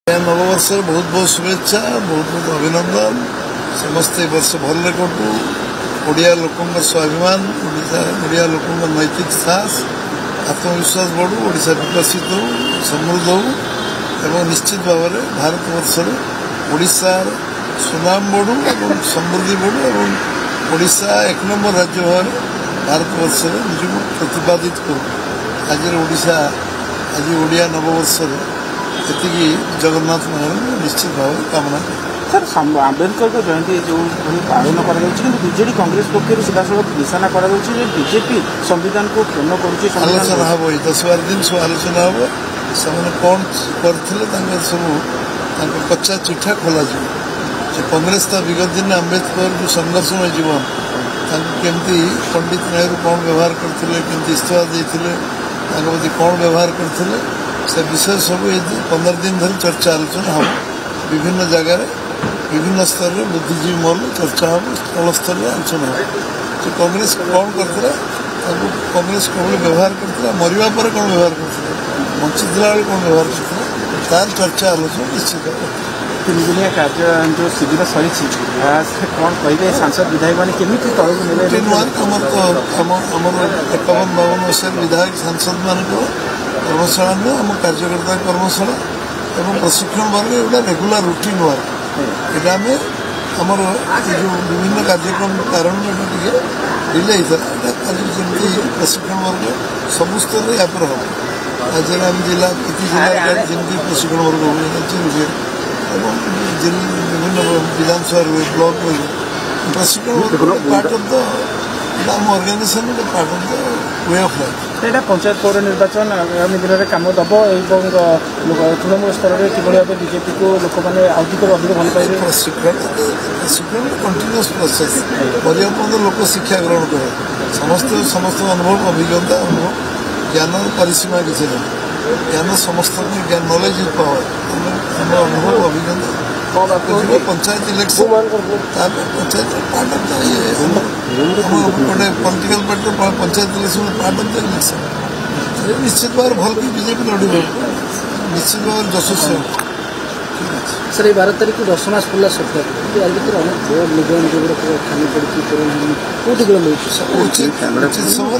नववर्ष बहुत बहुत शुभेच्छा बहुत बहुत अभिनंदन समस्ते वर्ष भल कटू ओडिया लोकों स्वाभिमान ओडिया लोकों नैतिक साहस आत्मविश्वास बढ़ू ओडिशा विकसित हो समृद्ध हो एवं निश्चित भाव में भारत वर्ष ओडिशार सुनाम बढ़ू और समृद्धि बढ़ू और ओडिशा एक नंबर राज्य भाव भारत वर्ष निजक प्रतिपादित करूँ आज ओडिशा आज ओडिया नववर्ष एति जगन्नाथ महाराज निश्चित भाव कामना सर आंबेडकर जयंती जो पालन करजेडी कांग्रेस पक्ष सीधासख निशाना बीजेपी संविधान को क्षण कर आलोचना हम 10-12 दिन सब आलोचना हम से कौन करते सब कच्चा चिठा खोल कांग्रेस था विगत दिन आंबेडकर जो संघर्षमय जीवन केमती पंडित नेहरू कौन व्यवहार करते केमती इस्तीफा देते प्रति कौन व्यवहार करते से विषय सब 15 दिन धरी चर्चा आलोचना हम विभिन्न जगार विभिन्न स्तर में बुद्धिजीवी मल चर्चा हम तल स्तर में आलोचना हम कांग्रेस कौन करता कांग्रेस कौन व्यवहार करता मरवा पर कौन व्यवहार करता बंचित बेले कौन व्यवहार करता तार चर्चा आलोचना निश्चित तीन दिनिया कार्य जो शिविर सरी कौन कहे सांसद विधायक मैंने केमी आमर 51-52 मसीह विधायक सांसद मान कर्मशाला नुह आम कार्यकर्ता कर्मशाला एवं प्रशिक्षण वर्ग एटा रेगुलर रुटीन वर्क ये आमर जो विभिन्न कार्यक्रम कारण डिले होता जमी प्रशिक्षण वर्ग सब स्तर में यापर हम आज आम जिला प्रति जिला जमी प्रशिक्षण वर्ग हुए विभिन्न विधानसभा हुए ब्लॉक हुए प्रशिक्षण वर्ग पार्ट ऑफ द आम organisation part of the way of life यहाँ पंचायत पौर निर्वाचन आगामी दिन में कम दब और तृणमूल स्तर में कि भाव बीजेपी को लोक मैंने अधिक भल पाए प्रशिक्षण कंटिन्यूअस प्रोसेस पर्याप्त लोक शिक्षा ग्रहण करे समस्त अनुभव अभिज्ञता अनुभव ज्ञान परिसीमा किसी ना ज्ञान समस्त ज्ञान नॉलेज इज पावर अनुभव अभिज्ञता panchayat election panchayat part of गोटे political party panchayat election part of the election निश्चित भाव भल भी बीजेपी लड़ निश्चित भाव यशस्वी सर ये 12 तारीख को 10 मास खुला सरकार भर अनेक निगम खानी पड़ी उचित समय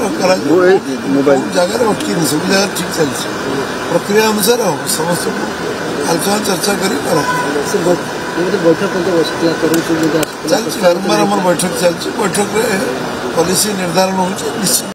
जगह अटकी नहीं सब जगह ठीक चलती प्रक्रिया अनुसार समस्त आलोचना चर्चा कर बैठक चलती बारंबार आम बैठक चलती बैठक में पॉलिसी निर्धारण हो निश्चित